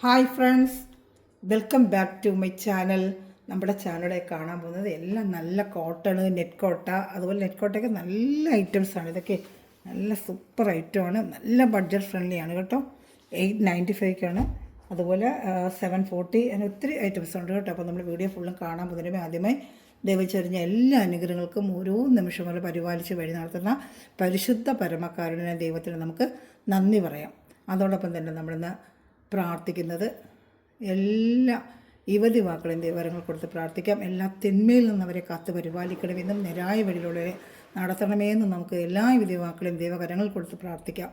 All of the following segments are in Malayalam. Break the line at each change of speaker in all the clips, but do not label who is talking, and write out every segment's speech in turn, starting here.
Hi friends, welcome back to my channel. നമ്മുടെ ചാനലിൽ കാണാൻ പോകുന്നത് എല്ലാം നല്ല കോട്ടണ്, നെറ്റ് കോട്ട, അതുപോലെ നെറ്റ് കോട്ടയൊക്കെ നല്ല ഐറ്റംസാണ്. ഇതൊക്കെ നല്ല സൂപ്പർ ഐറ്റമാണ്, നല്ല ബഡ്ജറ്റ് ഫ്രണ്ട്ലിയാണ് കേട്ടോ. 895 അതുപോലെ 740 അങ്ങനെ ഒത്തിരി ഐറ്റംസ് ഉണ്ട് കേട്ടോ. അപ്പോൾ നമ്മൾ വീഡിയോ ഫുള്ളും കാണാൻ പോകുന്നതിന് ആദ്യമായി ദൈവചരിഞ്ഞ എല്ലാ അനുഗ്രഹങ്ങൾക്കും ഓരോ നിമിഷം പോലെ പരിപാലിച്ച് വഴി നടത്തുന്ന പരിശുദ്ധ പരമകാരുണ്യ ദൈവത്തിന് നമുക്ക് നന്ദി പറയാം. അതോടൊപ്പം തന്നെ നമ്മളിന്ന് പ്രാർത്ഥിക്കുന്നത് എല്ലാ യുവതി വാക്കളെയും ദൈവവരങ്ങൾ കൊടുത്ത് പ്രാർത്ഥിക്കാം. എല്ലാ തിന്മയിൽ നിന്ന് അവരെ കാത്ത് പരിപാലിക്കണമെന്നും നിരായ വഴിയിലുള്ളവരെ നടത്തണമെന്നും നമുക്ക് എല്ലാ യുവതി വാക്കളെയും ദൈവകരങ്ങൾ കൊടുത്ത് പ്രാർത്ഥിക്കാം.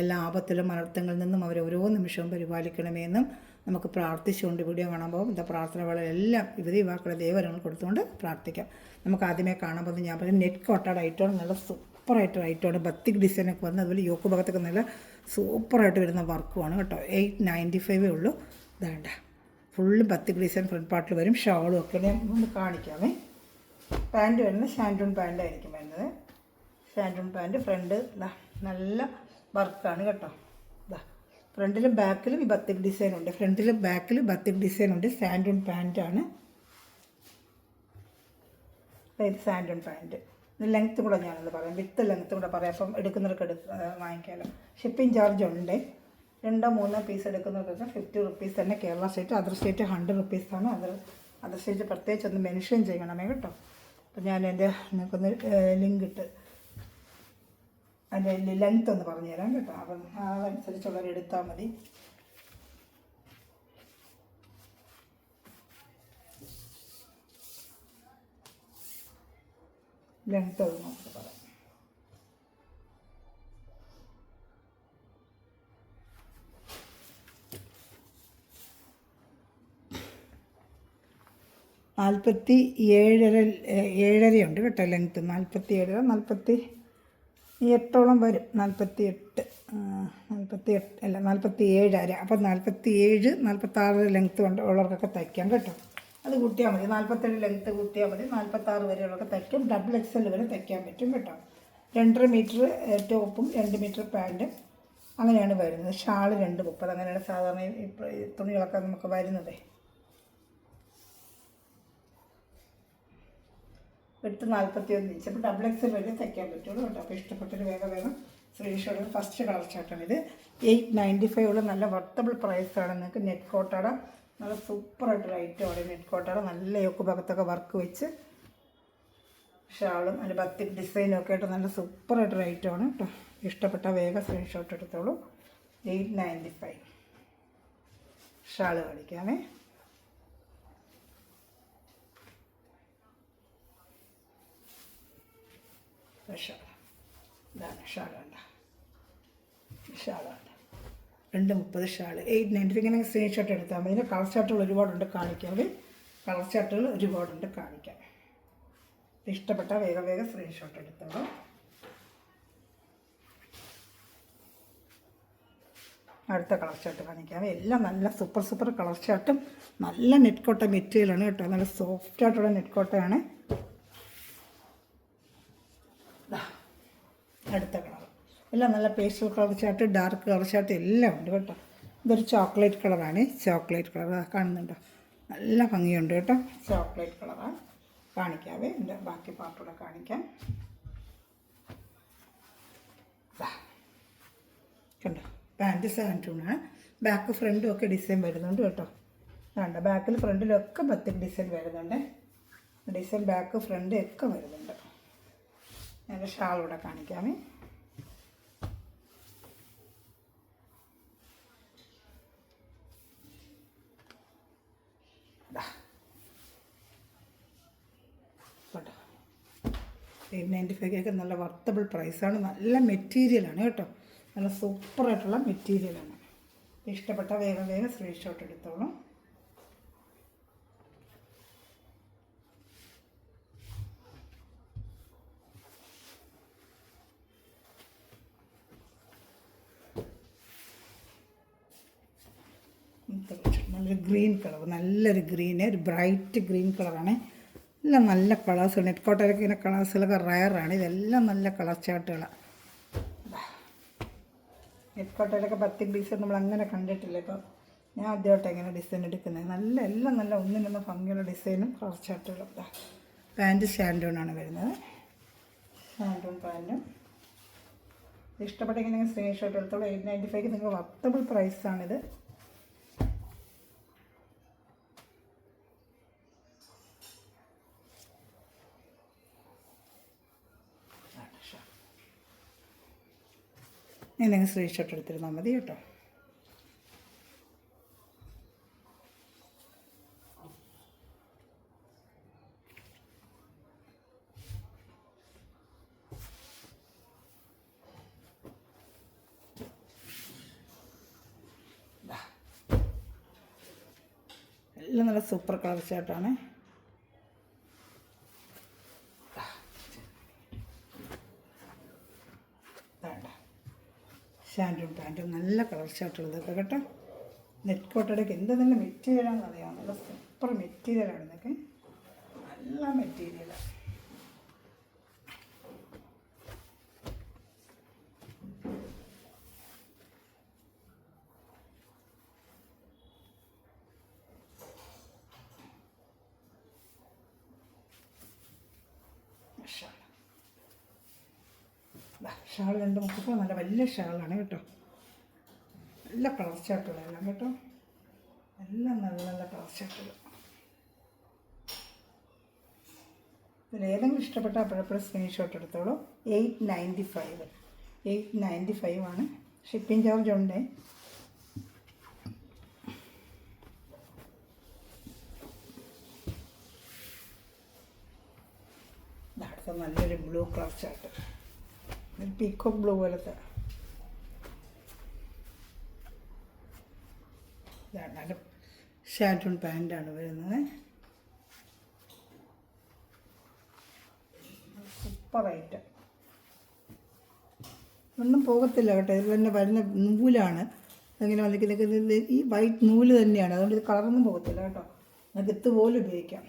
എല്ലാ ആപത്തിലും അനർത്ഥങ്ങളിൽ നിന്നും അവരെ ഓരോ നിമിഷവും പരിപാലിക്കണമെന്നും നമുക്ക് പ്രാർത്ഥിച്ചുകൊണ്ട് വീഡിയോ കാണുമ്പോൾ എന്താ പ്രാർത്ഥന വേള എല്ലാം യുവതി വാക്കളെ ദൈവവരങ്ങൾ കൊടുത്തുകൊണ്ട് പ്രാർത്ഥിക്കാം. നമുക്ക് ആദ്യമേ കാണാൻ പോകുന്നത് ഞാൻ പറയും നെറ്റ് കോട്ടയുടെ ഐറ്റമാണ്. നല്ല സൂപ്പറായിട്ട് ഐറ്റമാണ്. ബത്തിക് ഡിസൈനൊക്കെ വന്ന് അതുപോലെ യോക്ക് ഭാഗത്തൊക്കെ നല്ല സൂപ്പറായിട്ട് വരുന്ന വർക്കുമാണ് കേട്ടോ. 895 ഉള്ളൂ. ഇതാണ്ട ഫുള്ള് ബത്തിക് ഡിസൈൻ ഫ്രണ്ട് പാർട്ടിൽ വരും. ഷാളും ഒക്കെ ഞാൻ ഒന്ന് കാണിക്കാമേ. പാൻറ്റ് വരുന്നത് ഷാൻഡൂൺ പാൻറ്റായിരിക്കും വരുന്നത്. ഷാൻഡൂൺ പാൻറ്റ് ഫ്രണ്ട് നല്ല വർക്കാണ് കേട്ടോ. ഇതാ ഫ്രണ്ടിലും ബാക്കിലും ഈ ബത്തിക് ഡിസൈൻ ഉണ്ട്. ഫ്രണ്ടിലും ബാക്കിലും ബത്തിക് ഡിസൈൻ ഉണ്ട്. സാൻഡൂൺ പാൻറ്റാണ് ഇത്. സാൻഡൂൺ പാൻറ്റ് ലെങ്ത്ത് കൂടെ ഞാനൊന്ന് പറയാം, വിത്ത് ലെങ്ത്ത് കൂടെ പറയാം. അപ്പം എടുക്കുന്നവർക്ക് വാങ്ങിക്കാമല്ലോ. ഷിപ്പിംഗ് ചാർജ് ഉണ്ട്. 2-3 പീസ് എടുക്കുന്നവർക്കൊക്കെ 50 റുപ്പീസ് തന്നെ. കേരള സ്റ്റേറ്റ്, അതർ സ്റ്റേറ്റ് 100 റുപ്പീസാണ്. അതർ സ്റ്റേറ്റ് പ്രത്യേകിച്ച് ഒന്ന് മെൻഷൻ ചെയ്യണമേ കേട്ടോ. അപ്പം ഞാൻ എൻ്റെ നിങ്ങൾക്കൊന്ന് ലിങ്ക് ഇട്ട് അതിൻ്റെ ലെങ്ത്ത് ഒന്ന് പറഞ്ഞു തരാം കേട്ടോ. അപ്പം അതനുസരിച്ചുള്ളവരെടുത്താൽ മതി. ലെങ്ത്ത് അത് നമുക്ക് പറയാം. നാൽപ്പത്തി 7.5 ഉണ്ട് കേട്ടോ ലെങ്ത്ത്. 47 48 വരും. 48 അല്ല 47 അപ്പം 47 46 ലെങ്ത്ത് ഉള്ളവർക്കൊക്കെ തയ്ക്കാം കേട്ടോ. അത് കൂട്ടിയാൽ മതി. 47 ലെങ്ത്ത് കൂട്ടിയാൽ മതി. 46 വരെയുള്ളതൊക്കെ തയ്ക്കും. ഡബിൾ XL വരെ തയ്ക്കാൻ പറ്റും കേട്ടോ. 2.5 മീറ്റർ ടോപ്പും 2 മീറ്റർ പാൻറ്റും അങ്ങനെയാണ് വരുന്നത്. ഷാള് 2.30 അങ്ങനെയാണ് സാധാരണ ഈ തുണികളൊക്കെ നമുക്ക് വരുന്നത്. എടുത്ത് 41 ഇഞ്ച്. അപ്പോൾ ഡബിൾ XL വരെ തയ്ക്കാൻ പറ്റുള്ളൂ കേട്ടോ. അപ്പോൾ ഇഷ്ടപ്പെട്ടൊരു വേഗം സ്ക്രീൻഷോട്ട്. ഫസ്റ്റ് കളർ ചാർട്ടാണ് ഇത്. 895 ഉള്ള നല്ല വർത്തബിൾ പ്രൈസാണ്. നിങ്ങൾക്ക് നെറ്റ് കോട്ടയുടെ നല്ല സൂപ്പറായിട്ടൊരു ഐറ്റമാണ്. നെറ്റ് കോട്ടയുടെ നല്ല യോക്ക് ഭാഗത്തൊക്കെ വർക്ക് വെച്ച് ഷാളും അതിൻ്റെ ബത്തിക് ഡിസൈനും ഒക്കെ ആയിട്ട് നല്ല സൂപ്പറായിട്ടൊരു ഐറ്റമാണ് കേട്ടോ. ഇഷ്ടപ്പെട്ട വേഗം സ്ക്രീൻഷോട്ട് എടുത്തോളൂ. 895 ഷാള് കാണിക്കാമേ. ഇതാണ് ഷാളുണ്ട്. 2.30 ഷാള്. 895 ഇങ്ങനെ സ്ക്രീൻഷോട്ട് എടുത്താൽ മതി. ഇതിൻ്റെ കളർ ചാർട്ടുകൾ ഒരുപാടുണ്ട് കാണിക്കാം. കളർ ചാർട്ടുകൾ ഒരുപാടുണ്ട് കാണിക്കാം. ഇഷ്ടപ്പെട്ട വേഗം സ്ക്രീൻഷോട്ട് എടുത്തോളൂ. അടുത്ത കളർ ചാർട്ട് കാണിക്കാം. എല്ലാം നല്ല സൂപ്പർ കളർ ചാർട്ടും നല്ല നെറ്റ് കോട്ട മെറ്റീരിയലാണ് കേട്ടോ. നല്ല സോഫ്റ്റ് ആയിട്ടുള്ള നെറ്റ് കോട്ടയാണ്. അടുത്ത കളർ എല്ലാം നല്ല pastel colour chart, dark colour chart എല്ലാം ഉണ്ട് കേട്ടോ. ഇതൊരു ചോക്ലേറ്റ് കളറാണ്. ചോക്ലേറ്റ് കളർ കാണുന്നുണ്ടോ? നല്ല ഭംഗിയുണ്ട് കേട്ടോ. ചോക്ലേറ്റ് കളറാണ്. കാണിക്കാവേ. എൻ്റെ ബാക്കി പാർട്ടൂടെ കാണിക്കാം. കണ്ടോ? പാൻറ്റ് സാൻറ്റൂണാണ്. ബാക്ക് ഫ്രണ്ടും ഒക്കെ ഡിസൈൻ വരുന്നുണ്ട് കേട്ടോ. വേണ്ട ബാക്കിൽ ഫ്രണ്ടിലൊക്കെ ബത്തിക് ഡിസൈൻ വരുന്നുണ്ട്. ഡിസൈൻ ബാക്ക് ഫ്രണ്ട് ഒക്കെ വരുന്നുണ്ട്. എൻ്റെ ഷാളൂടെ കാണിക്കാമേ. കേട്ടോ 895 നല്ല വർത്തബിൾ പ്രൈസാണ്. നല്ല മെറ്റീരിയലാണ് കേട്ടോ. നല്ല സൂപ്പറായിട്ടുള്ള മെറ്റീരിയലാണ്. ഇഷ്ടപ്പെട്ട വേഗം സ്ക്രീൻഷോട്ട് എടുത്തോളൂ. നല്ലൊരു ഗ്രീൻ കളർ, നല്ലൊരു ഗ്രീന്, ഒരു ബ്രൈറ്റ് ഗ്രീൻ കളറാണ്. എല്ലാം നല്ല കളേഴ്സ്. നെറ്റ് കോട്ടയിലൊക്കെ ഇങ്ങനെ കളേഴ്സിലൊക്കെ റയറാണ്. ഇതെല്ലാം നല്ല കളർ ചാർട്ടുകളാണ്. നെറ്റ് കോട്ടയിലൊക്കെ ബത്തിക് ഡിസൈൻ നമ്മൾ അങ്ങനെ കണ്ടിട്ടില്ല. ഇപ്പോൾ ഞാൻ ആദ്യമായിട്ട് ഇങ്ങനെ ഡിസൈൻ എടുക്കുന്നത്. നല്ല എല്ലാം നല്ല ഒന്നിനൊന്ന് ഭംഗിയുള്ള ഡിസൈനും കളർ ചാർട്ടുകളും. പാൻറ്റ് ഷാൻഡൂണാണ് വരുന്നത്. ഷാൻഡൂൺ പാൻറ്റും ഇഷ്ടപ്പെട്ടെങ്കിൽ സ്ക്രീൻഷോട്ട് എടുത്തോളൂ. 895 നിങ്ങൾക്ക് വർത്തബിൾ പ്രൈസാണിത്. നിങ്ങൾ സ്ക്രീൻഷോട്ട് എടുത്തിരുന്നാൽ മതി കേട്ടോ. എല്ലാം നല്ല സൂപ്പർ കളർ ചാർട്ടാണ്. ഷാൻഡൂൺ പാൻറ്റും നല്ല കളർ ചാർട്ടുള്ളതൊക്കെ കേട്ടോ. നെറ്റ് കോട്ടയുടെയൊക്കെ എന്ത് നല്ല മെറ്റീരിയലാണെന്ന് അറിയാം. നല്ല സൂപ്പർ മെറ്റീരിയലാണ് ഇതൊക്കെ. നല്ല മെറ്റീരിയലാണ്. ഷാൾ രണ്ട് മുപ്പപ്പോൾ നല്ല വലിയ ഷാളാണ് കേട്ടോ. നല്ല കളർ ചാർട്ടുകളെല്ലാം കേട്ടോ. എല്ലാം നല്ല നല്ല കളർ ചാർട്ടുകൾ. ഇതിലേതെങ്കിലും ഇഷ്ടപ്പെട്ടാൽ അപ്പോഴപ്പോഴും സ്ക്രീൻഷോട്ട് എടുത്തോളൂ. 895 ആണ്. ഷിപ്പിംഗ് ചാർജ് ഉണ്ട്. അടുത്ത നല്ലൊരു ബ്ലൂ കളർ ചാർട്ട്. ഒരു പീക്കോക്ക് ബ്ലൂ പോലത്തെ. ഇതാണ് ഷാൻഡൂൺ പാൻറ്റാണ് വരുന്നത്. സൂപ്പറായിട്ട് ഒന്നും പോകത്തില്ല കേട്ടോ. ഇതിൽ തന്നെ വരുന്ന നൂലാണ്. അങ്ങനെ വന്നിരിക്കുന്നത് ഈ വൈറ്റ് നൂല് തന്നെയാണ്. അതുകൊണ്ട് ഇത് കളറൊന്നും പോകത്തില്ല കേട്ടോ. നമുക്ക് ഇതുപോലെ ഉപയോഗിക്കാം.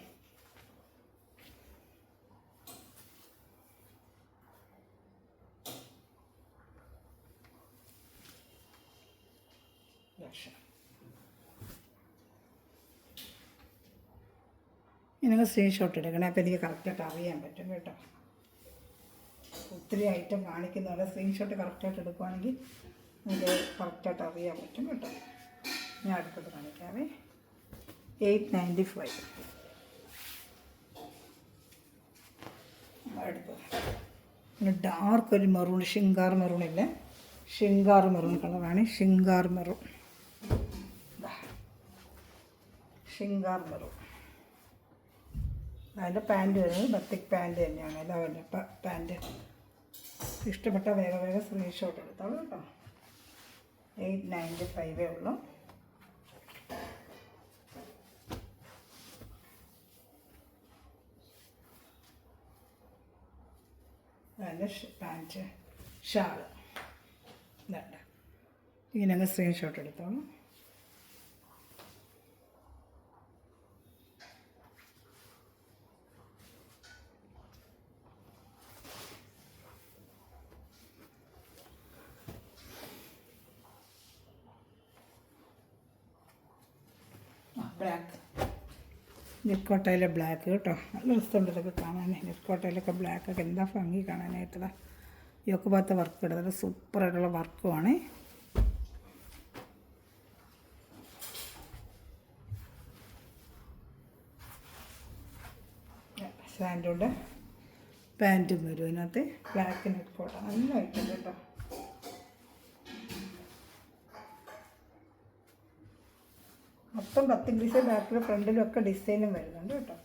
നിങ്ങൾ സ്ക്രീൻഷോട്ട് എടുക്കണേ. അപ്പോൾ എനിക്ക് കറക്റ്റായിട്ട് അറിയാൻ പറ്റും കേട്ടോ. ഒത്തിരി ഐറ്റം കാണിക്കുന്നതല്ല. സ്ക്രീൻഷോട്ട് കറക്റ്റായിട്ട് എടുക്കുവാണെങ്കിൽ നിങ്ങൾക്ക് കറക്റ്റായിട്ട് അറിയാൻ പറ്റും കേട്ടോ. ഞാൻ അടുത്തത് കാണിക്കാവേ. 895. അടുത്തത് ഡാർക്ക് ഒരു മെറൂൺ, ഷിങ്കാർ മെറൂണില്ലേ, ഷിങ്കാർ മെറൂൺ കളറാണ്. ഷിങ്കാർ മെറൂൺ. അതിൻ്റെ പാൻറ്റ് വരുന്നത് ബത്തിക് പാൻറ്റ് തന്നെയാണ്. എല്ലാവരും പാൻറ്റ് ഇഷ്ടപ്പെട്ട വേഗം സ്ക്രീൻഷോട്ട് എടുത്തോളൂ കേട്ടോ. 895 ഉള്ളൂ. അതിൻ്റെ പാൻറ്റ് ഷാള് ഇതുണ്ട്. ഇങ്ങനെ സ്ക്രീൻഷോട്ട് എടുത്തോളൂ. ബ്ലാക്ക്, നെറ്റ്കോട്ടയിലെ ബ്ലാക്ക് കേട്ടോ. നല്ല രസമുണ്ട് ഇതൊക്കെ കാണാൻ. നെറ്റ്കോട്ടയിലൊക്കെ ബ്ലാക്കൊക്കെ എന്താ ഭംഗി കാണാനായിട്ടുള്ള. ഇതൊക്കെ ഭാഗത്തെ വർക്ക് ഇടുന്നത് സൂപ്പറായിട്ടുള്ള വർക്കുമാണ്. ഷാൻഡൂൻ്റെ പാൻറ്റും വരും ഇതിനകത്ത്. ബ്ലാക്ക് നെറ്റ്കോട്ട നല്ല ഐറ്റം കേട്ടോ. മൊത്തം 10 പീസ് ബാക്കിലും ഫ്രണ്ടിലും ഒക്കെ ഡിസൈനും വരുന്നുണ്ട് കേട്ടോ.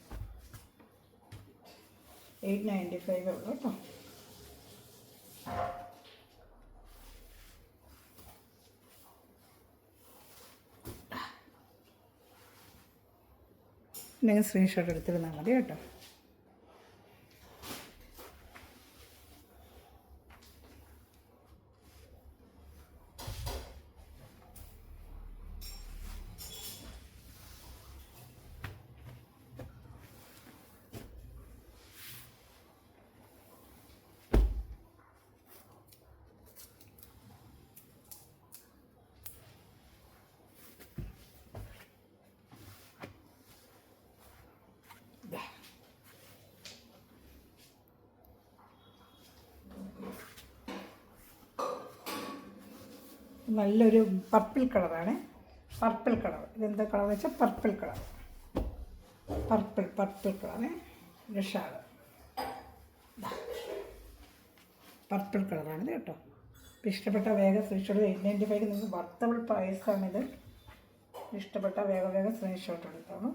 895 ഉള്ളൂ കേട്ടോ. നിങ്ങൾ സ്ക്രീൻഷോട്ട് എടുത്തിരുന്നാൽ മതി കേട്ടോ. നല്ലൊരു പർപ്പിൾ കളറാണ്. പർപ്പിൾ കളർ, ഇതെന്താ കളർ വെച്ചാൽ പർപ്പിൾ കളർ, പർപ്പിൾ കളറ്. ഒരു ഷാള് പർപ്പിൾ കളറാണിത് കേട്ടോ. ഇഷ്ടപ്പെട്ട വേഗം സ്ക്രീൻഷോട്ട്. 895 നിങ്ങൾക്ക് വർത്തബിൾ പ്രൈസാണിത്. ഇഷ്ടപ്പെട്ട വേഗം സ്ക്രീൻഷോട്ട് എടുത്തോളൂ.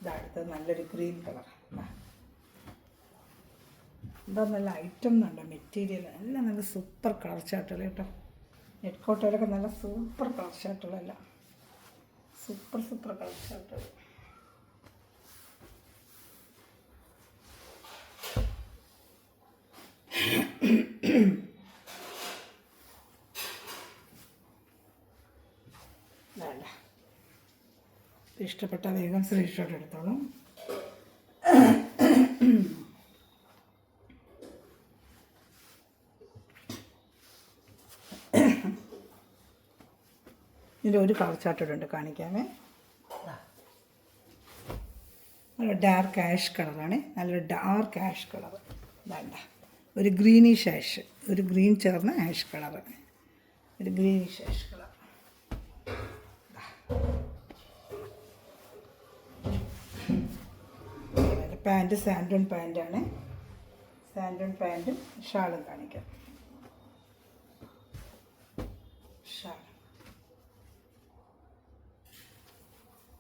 ഇതടുത്തത് നല്ലൊരു ഗ്രീൻ കളർ. എന്താ നല്ല ഐറ്റം എന്നുണ്ടോ, മെറ്റീരിയൽ എല്ലാം നല്ല സൂപ്പർ കളർ ചാർട്ടുകൾ കേട്ടോ. നെറ്റ് കോട്ടയിലൊക്കെ നല്ല സൂപ്പർ കളർ ചാർട്ടുകളെല്ലാം സൂപ്പർ കളർ ചാർട്ടുകൾ. ഇഷ്ടപ്പെട്ട വേഗം സ്ക്രീൻഷോട്ട് എടുത്തോളൂ. ഇതിലൊരു കളർ ചാർട്ടുണ്ട് കാണിക്കാമേ. നല്ല ഡാർക്ക് ആഷ് കളറാണ്, നല്ലൊരു ഡാർക്ക് ആഷ് കളർ. വേണ്ട ഒരു ഗ്രീനിഷ് ആഷ്, ഒരു ഗ്രീൻ ചേർന്ന ആഷ് കളർ, ഒരു ഗ്രീനിഷ് ആഷ് കളർ. പാൻറ്റ് സാൻഡൂൺ പാൻറ്റാണ്. സാൻഡൂൺ പാൻറ്റും ഷാളും കാണിക്കാം. ഷാൾ,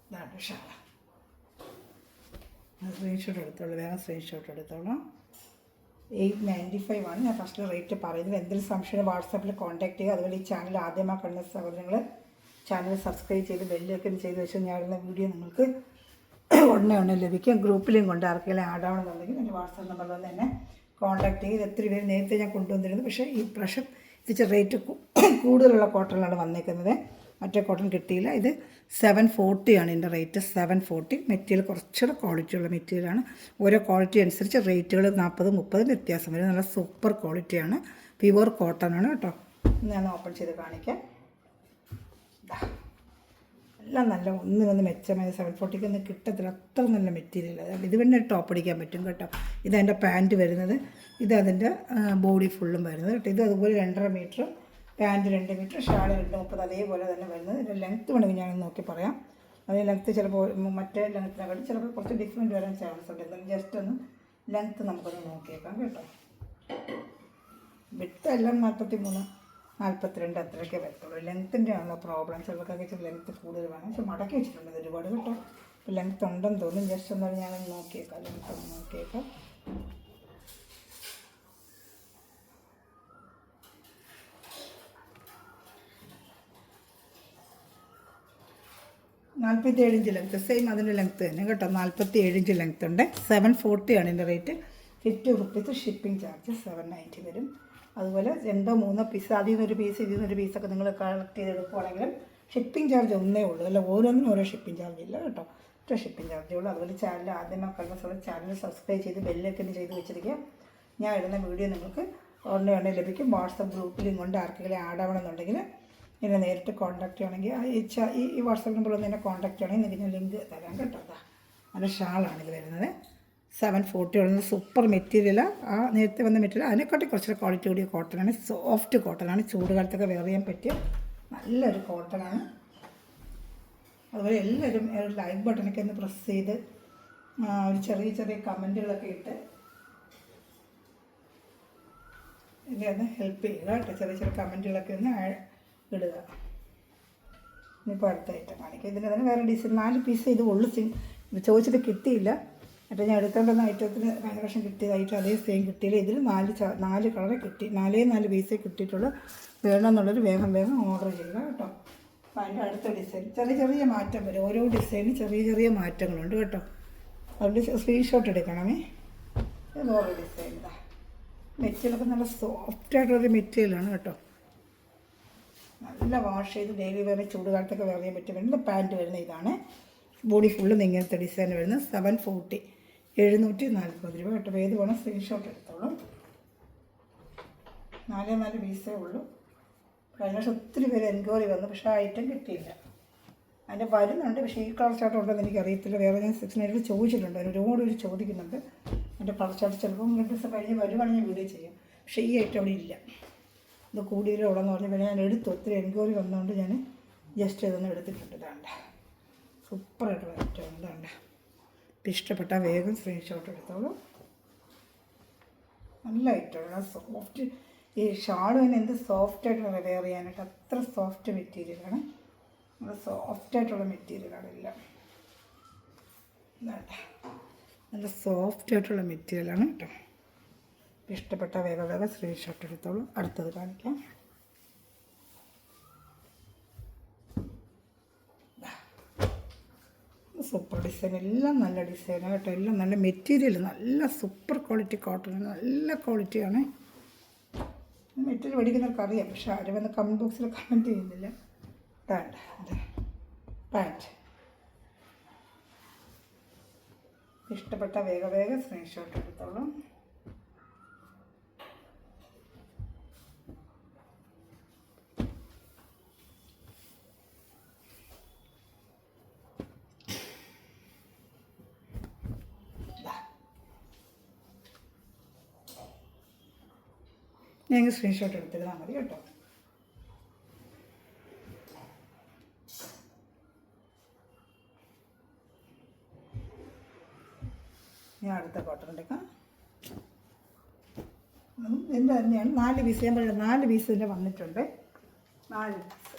ഇതാണ് ഷാൾ. സ്ക്രീൻഷോട്ട് എടുത്തോളൂ, വേഗം സ്ക്രീൻഷോട്ട് എടുത്തോളൂ. 895 ആണ് ഞാൻ ഫസ്റ്റ് റേറ്റ് പറയുന്നത്. എന്തെങ്കിലും സംശയം വാട്സാപ്പിൽ കോൺടാക്ട് ചെയ്യുക. അതുപോലെ ഈ ചാനൽ ആദ്യമായി കാണുന്ന സഹോദരങ്ങൾ ചാനൽ സബ്സ്ക്രൈബ് ചെയ്ത് ബെല്ലൊക്കെ ചെയ്ത് വെച്ചാൽ ഞാൻ ഇടുന്ന വീഡിയോ നിങ്ങൾക്ക് ഉടനെ ലഭിക്കും. ഗ്രൂപ്പിലും കൊണ്ട് ആർക്കെങ്കിലും ആഡ് ആവണമെന്നുണ്ടെങ്കിൽ എൻ്റെ വാട്സാപ്പ് നമ്പറിൽ വന്ന് തന്നെ കോൺടാക്ട് ചെയ്ത്. ഒത്തിരി പേര് നേരത്തെ ഞാൻ കൊണ്ടുവന്നിരുന്നു, പക്ഷേ ഈ പ്രാവശ്യം ഇത്തിരി റേറ്റ് കൂടുതലുള്ള കോട്ടണിലാണ് വന്നേക്കുന്നത്. മറ്റേ കോട്ടൺ കിട്ടിയില്ല. ഇത് 740 ആണ് ഇതിൻ്റെ റേറ്റ്. 740. മെറ്റീരിയൽ കുറച്ചുകൂടെ ക്വാളിറ്റിയുള്ള മെറ്റീരിയലാണ്. ഓരോ ക്വാളിറ്റി അനുസരിച്ച് റേറ്റുകൾ 40-30 വ്യത്യാസം വരും. നല്ല സൂപ്പർ ക്വാളിറ്റിയാണ്, പ്യുവർ കോട്ടൺ ആണ് കേട്ടോ. ഞാൻ ഓപ്പൺ ചെയ്ത് കാണിക്കാം. എല്ലാം നല്ല ഒന്നിനൊന്ന് മെച്ചമായ 740 ഒന്നും കിട്ടത്തില്ല, അത്ര നല്ല മെറ്റീരിയൽ. ഇത് പിന്നെ ടോപ്പ് അടിക്കാൻ പറ്റും കേട്ടോ. ഇതെൻ്റെ പാൻറ്റ് വരുന്നത്, ഇതതിൻ്റെ ബോഡി ഫുള്ളും വരുന്നത് കേട്ടോ. ഇത് അതുപോലെ 2.5 മീറ്റർ പാൻറ്റ്, 2 മീറ്റർ ഷാള് 2.30 അതേപോലെ തന്നെ വരുന്നത്. ഇതിൻ്റെ ലെങ്ത്ത് വേണമെങ്കിൽ ഞാൻ നോക്കി പറയാം. അതിന് ലെങ്ത്ത് ചിലപ്പോൾ മറ്റേ ലെങ്ത്തിനെക്കാട്ടും ചിലപ്പോൾ കുറച്ച് ഡിഫറെൻറ്റ് വരാൻ ചാൻസ് ഉണ്ട്. എന്തായാലും ജസ്റ്റ് ഒന്ന് ലെങ്ത്ത് നമുക്കൊന്ന് നോക്കിയേക്കാം കേട്ടോ. വിട്ട് എല്ലാം 43, 42 അത്രയൊക്കെ വരത്തുള്ളൂ. ലെങ്ത്തിൻ്റെ ആണല്ലോ പ്രോബ്ലം. ചിലർക്കൊക്കെ ഇച്ചിരി ലെങ്ത്ത് കൂടുതൽ വേണം. പക്ഷെ മടക്കി വെച്ചിട്ടുണ്ട് ഒരുപാട് കേട്ടോ. ഇപ്പോൾ ലെങ്ത്ത് ഉണ്ടെന്ന് തോന്നും. ജസ്റ്റ് എന്നാലും ഞാനൊന്ന് നോക്കിയേക്കാം, ലെങ്ത്ത് ഒന്ന് നോക്കിയേക്കാം. $47 ലെങ്ത്ത്, സെയിം അതിൻ്റെ ലെങ്ത്ത് തന്നെ കേട്ടോ. 47 ലെങ്ത്ത് ഉണ്ട്. 740 ആണ് ഇതിൻ്റെ റേറ്റ്. 50 റുപ്പീസ് ഷിപ്പിംഗ് ചാർജ് 790 വരും. അതുപോലെ 2-3 പീസ്, അതിൽ നിന്നൊരു പീസ് ഇതിൽ നിന്നൊരു പീസൊക്കെ നിങ്ങൾ കളക്ട് ചെയ്തെടുക്കുവാണെങ്കിലും ഷിപ്പിംഗ് ചാർജ് ഒന്നേ ഉള്ളൂ. അല്ല ഓരോന്നിനും ഓരോ ഷിപ്പിംഗ് ചാർജ് ഇല്ല കേട്ടോ. ഒറ്റ ഷിപ്പിംഗ് ചാർജേ ഉള്ളൂ. അതുപോലെ ചാനൽ ആദ്യമായി കാണുന്ന ചാനൽ സബ്സ്ക്രൈബ് ചെയ്ത് ബെല്ലൊക്കെ ചെയ്ത് വെച്ചിരിക്കുക. ഞാൻ ഇടുന്ന വീഡിയോ നിങ്ങൾക്ക് ഉടനെ ലഭിക്കും. വാട്സപ്പ് ഗ്രൂപ്പിലും കൊണ്ട് ആർക്കെങ്കിലും ആഡ് ആവണമെന്നുണ്ടെങ്കിൽ എന്നെ നേരിട്ട് കോൺടാക്ട് ചെയ്യണമെങ്കിൽ ഈ വാട്സപ്പ് നമ്പറിൽ ഒന്ന് എന്നെ കോൺടാക്ട് ചെയ്യണമെങ്കിൽ നിങ്ങൾക്ക് ഞാൻ ലിങ്ക് തരാം കേട്ടോ. നല്ല ഷാളാണിത് വരുന്നത്. 740 ഉള്ള സൂപ്പർ മെറ്റീരിയലാണ്. ആ നേരത്തെ വന്ന മെറ്റീരിയൽ അതിനെക്കാട്ടി കുറച്ചൊരു ക്വാളിറ്റി കൂടിയ കോട്ടനാണ്. സോഫ്റ്റ് കോട്ടനാണ്. ചൂടുകാലത്തൊക്കെ വെയർ ചെയ്യാൻ പറ്റിയ നല്ലൊരു കോട്ടനാണ്. അതുപോലെ എല്ലാവരും ലൈക്ക് ബട്ടണൊക്കെ ഒന്ന് പ്രസ് ചെയ്ത് ഒരു ചെറിയ കമൻറ്റുകളൊക്കെ ഇട്ട് എന്നെ ഒന്ന് ഹെൽപ്പ് ചെയ്യുക കേട്ടോ. ചെറിയ കമൻറ്റുകളൊക്കെ ഒന്ന് ഇടുക. ഇനിയിപ്പോൾ അടുത്ത ഐറ്റം കാണിക്കുക. ഇതിന് തന്നെ വേറെ ഡിസൈൻ 4 പീസ് ഇത് ഉള്ളു. ചോദിച്ചിട്ട് കിട്ടിയില്ല. അപ്പോൾ ഞാൻ എടുക്കേണ്ടുന്ന ഐറ്റത്തിന് കഴിഞ്ഞ വർഷം കിട്ടിയതായിട്ട് അതേ സെയിം കിട്ടിയില്ല. ഇതിൽ 4 കളറ് കിട്ടി. 4 പീസേ കിട്ടിയിട്ടുള്ളൂ. വേണമെന്നുള്ളൊരു വേഗം ഓർഡർ ചെയ്യുക കേട്ടോ. അപ്പോൾ അതിൻ്റെ അടുത്ത ഡിസൈൻ ചെറിയ മാറ്റം വരും. ഓരോ ഡിസൈനും ചെറിയ മാറ്റങ്ങളുണ്ട് കേട്ടോ. അതുകൊണ്ട് സ്ക്രീൻഷോട്ട് എടുക്കണമേ. ഇത് ഓരോ ഡിസൈൻ ഇതാ. മെറ്റീരിയലൊക്കെ നല്ല സോഫ്റ്റായിട്ടുള്ളൊരു മെറ്റീരിയലാണ് കേട്ടോ. നല്ല വാഷ് ചെയ്ത് ഡെയിലി വേറെ ചൂടുകാലത്തൊക്കെ വെയർ ചെയ്യാൻ പറ്റും. നല്ല പാൻറ്റ് വരുന്ന ഇതാണ്. ബോഡി ഫുള്ളും ഇങ്ങനത്തെ ഡിസൈൻ വരുന്നത്. 740, 740 രൂപ കേട്ടോ. ഏത് വേണം സ്ക്രീൻഷോട്ട് എടുത്തോളൂ. 4 പീസേ ഉള്ളൂ. കഴിഞ്ഞ വർഷം ഒത്തിരി പേര് എൻക്വയറി വന്നു, പക്ഷേ ആ ഐറ്റം കിട്ടിയില്ല. അതിൻ്റെ വരുന്നുണ്ട്, പക്ഷേ ഈ കളർ ചാർട്ട് ഉണ്ടെന്ന് എനിക്കറിയത്തില്ല. വേറെ ഞാൻ സെക്ഷനായിട്ട് ചോദിച്ചിട്ടുണ്ട്, ഒരുപാട് പേര് ചോദിക്കുന്നുണ്ട്. അതിൻ്റെ കളർ ചാർട്ട് ചിലപ്പം 2 ദിവസം കഴിഞ്ഞ് വരുവാണെങ്കിൽ ഞാൻ വീഡിയോ ചെയ്യാം. പക്ഷേ ഈ ഐറ്റം അവിടെ ഇല്ല. ഇത് കൂടുതലുള്ളതെന്ന് പറഞ്ഞാൽ പിന്നെ ഞാൻ എടുത്തു, ഒത്തിരി എൻക്വയറി വന്നതുകൊണ്ട് ഞാൻ ജസ്റ്റ് ഇതൊന്നും എടുത്തിട്ടുണ്ട്. ഇതാണ്ട് സൂപ്പറായിട്ടുള്ള ഐറ്റമാണ്. ഇതാണ്ട് ഇഷ്ടപ്പെട്ടാൽ വേഗം സ്ക്രീൻഷോട്ട് എടുത്തോളൂ. നല്ല ഐറ്റമാണ്, സോഫ്റ്റ്. ഈ ഷാൾ തന്നെ എന്ത് സോഫ്റ്റായിട്ടുള്ള വെയർ ചെയ്യാനായിട്ട്, അത്ര സോഫ്റ്റ് മെറ്റീരിയലാണ്. നല്ല സോഫ്റ്റായിട്ടുള്ള മെറ്റീരിയലാണ് എല്ലാം. നല്ല സോഫ്റ്റായിട്ടുള്ള മെറ്റീരിയലാണ് കേട്ടോ. ഇഷ്ടപ്പെട്ട വേഗം വേഗം സ്ക്രീൻഷോട്ട് എടുത്തോളൂ. അടുത്തത് കാണിക്കാം. സൂപ്പർ ഡിസൈൻ, എല്ലാം നല്ല ഡിസൈനാണ് കേട്ടോ. എല്ലാം നല്ല മെറ്റീരിയൽ, നല്ല സൂപ്പർ ക്വാളിറ്റി കോട്ടൺ, നല്ല ക്വാളിറ്റിയാണ്. മെറ്റീരിയൽ മേടിക്കുന്നവർക്ക് അറിയാം, പക്ഷേ ആരും വന്ന് കമൻറ്റ് ബോക്സിൽ കമൻറ്റ് ചെയ്യുന്നില്ല. പാൻറ്റ്, അതെ പാൻറ്റ്. ഇഷ്ടപ്പെട്ട വേഗം വേഗം സ്ക്രീൻഷോട്ട് എടുത്തോളൂ. ഞങ്ങൾ സ്ക്രീൻഷോട്ട് എടുത്തിരുന്നാൽ മതി കേട്ടോ. ഞാൻ അടുത്ത കോട്ടൺ എടുക്കാം. എൻ്റെ തന്നെയാണ് 4 പീസ്. ഞാൻ പറയുന്നത് 4 പീസ് തന്നെ വന്നിട്ടുണ്ട്. 4 പീസ്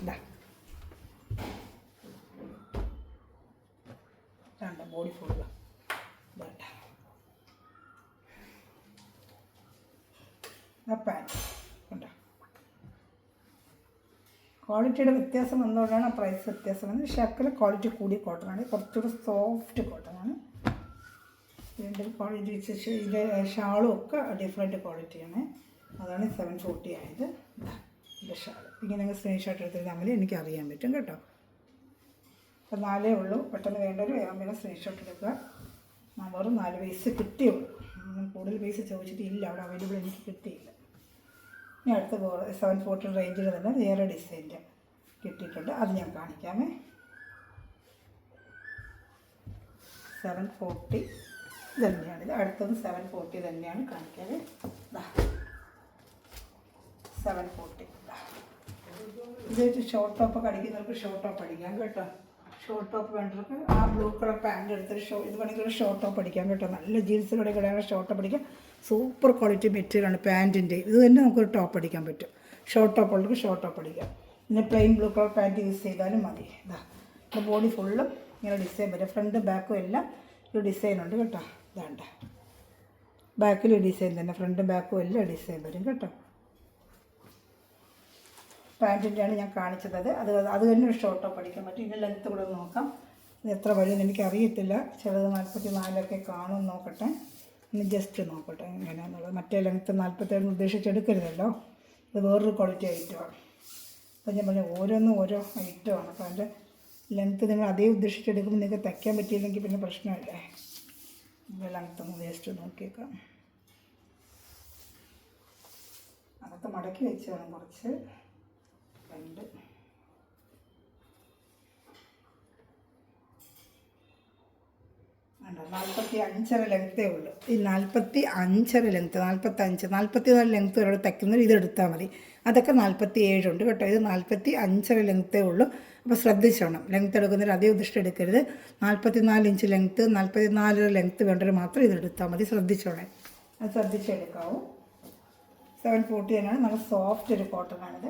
ഇതാ. വേണ്ട ബോഡി ഫുള്ള് വേണ്ട. പാൻറ്റ് കണ്ടോ, ക്വാളിറ്റിയുടെ വ്യത്യാസം വന്നുകൊണ്ടാണ് പ്രൈസ് വ്യത്യാസം വന്നത്. ഷർട്ടിൽ ക്വാളിറ്റി കൂടിയ കോട്ടണാണ്, കുറച്ചുകൂടി സോഫ്റ്റ് കോട്ടണാണ്. ഇതിൻ്റെ ക്വാളിറ്റി, ഇതിൻ്റെ ഷാളും ഒക്കെ ഡിഫറെൻറ്റ് ക്വാളിറ്റിയാണ്. അതാണ് 740 ആയത്. ഇതിൻ്റെ ഷാൾ ഇങ്ങനെ നിങ്ങൾ സ്ക്രീൻഷോട്ട് എടുത്തിട്ട് തമ്മിൽ എനിക്ക് അറിയാൻ പറ്റും കേട്ടോ. അപ്പോൾ 4 ഉള്ളൂ. പെട്ടെന്ന് വേണ്ടവർ വേഗം വേഗം സ്ക്രീൻഷോട്ട് എടുക്കുക. വെറും 4 പീസ് കിട്ടിയുള്ളൂ. കൂടുതൽ പീസ് ചോദിച്ചിട്ടില്ല, അവിടെ അവൈലബിൾ എനിക്ക് കിട്ടിയില്ല. ഇനി അടുത്ത 740 റേഞ്ചിൽ തന്നെ വേറെ ഡിസൈൻ്റെ കിട്ടിയിട്ടുണ്ട്, അത് ഞാൻ കാണിക്കാമേ. 740 തന്നെയാണിത്. അടുത്തത് 740 തന്നെയാണ് കാണിക്കാമേ. 740 ഇത് ഷോർട്ട് ടോപ്പൊക്കെ അടിക്കുന്നവർക്ക് ഷോർട്ട് ടോപ്പ് അടിക്കാം കേട്ടോ. ഷോർട്ട് ടോപ്പ് വേണ്ടവർക്ക് ആ ബ്ലൂ കളർ പാൻറ്റ് എടുത്തിട്ട് ഇത് വേണമെങ്കിൽ ഷോർട്ട് ടോപ്പ് അടിക്കാം കേട്ടോ. നല്ല ജീൻസിലൂടെ കിടക്കുന്ന ഷോർട്ട് ടോപ്പ് അടിക്കാം. സൂപ്പർ ക്വാളിറ്റി മെറ്റീരിയലാണ് പാൻറ്റിൻ്റെ. ഇത് തന്നെ നമുക്കൊരു ടോപ്പ് അടിക്കാൻ പറ്റും. ഷോർട്ട് ടോപ്പ് ഉള്ളവർക്ക് ഷോർട്ട് ടോപ്പ് അടിക്കാം. പിന്നെ plain blue colour pant use ചെയ്താലും മതി. ഇതാ ബോഡി ഫുള്ളും ഇങ്ങനെ ഡിസൈൻ വരും. ഫ്രണ്ട് ബാക്കും എല്ലാം ഒരു ഡിസൈൻ ഉണ്ട് കേട്ടോ. ഇതാണ്ട് ബാക്കിൽ ഡിസൈൻ തന്നെ, ഫ്രണ്ട് ബാക്കും എല്ലാം ഡിസൈൻ വരും കേട്ടോ. പാൻറ്റിൻ്റെയാണ് ഞാൻ കാണിച്ചത്. അത് തന്നെ ഒരു ഷോർട്ട് ടോപ്പ് അടിക്കാൻ പറ്റും. ഇതിൻ്റെ ലെങ്ത്ത് കൂടെ നോക്കാം. ഇത് എത്ര വഴിയെന്ന് എനിക്കറിയത്തില്ല. ചിലത് 44 കാണും. നോക്കട്ടെ, ഇനി ജസ്റ്റ് നോക്കട്ടെ എങ്ങനെയാണെന്നുള്ളത്. മറ്റേ ലെങ്ത്ത് 47 ഉദ്ദേശിച്ചെടുക്കരുതല്ലോ. ഇത് വേറൊരു ക്വാളിറ്റി ഐറ്റമാണ്. അപ്പോൾ ഞാൻ പറഞ്ഞ ഓരോന്നും ഓരോ ഐറ്റമാണ്. അപ്പോൾ അതിൻ്റെ ലെങ്ത്ത് നിങ്ങൾ അതേ ഉദ്ദേശിച്ചെടുക്കുമ്പോൾ നിങ്ങൾക്ക് തയ്ക്കാൻ പറ്റിയില്ലെങ്കിൽ പിന്നെ പ്രശ്നമില്ലേ. ഇതിൻ്റെ ലെങ്ത്ത് ഒന്ന് ജസ്റ്റ് നോക്കിയേക്കാം. അതൊക്കെ മടക്കി വെച്ച് വേണം കുറച്ച്. 2 45 ലെങ്ത്തേ ഉള്ളൂ. ഈ 45 ലെങ്ത്ത്, 44 ലെങ്ത്ത് ഒരാൾ തയ്ക്കുന്നത് ഇതെടുത്താൽ മതി. അതൊക്കെ 47 ഉണ്ട് കേട്ടോ. ഇത് 45 ലെങ്ത്തേ ഉള്ളൂ. അപ്പോൾ ശ്രദ്ധിച്ചോണം, ലെങ്ത്ത് എടുക്കുന്നതിൽ അതേ ഉദ്ദേശം എടുക്കരുത്. 44 ഇഞ്ച് ലെങ്ത്ത്, 44 ലെങ്ത്ത് വേണ്ടവർ മാത്രം ഇതെടുത്താൽ മതി. ശ്രദ്ധിച്ചോണേ, അത് ശ്രദ്ധിച്ചെടുക്കാവൂ. 740 തന്നെയാണ്. നല്ല സോഫ്റ്റ് ഒരു കോട്ടണാണിത്.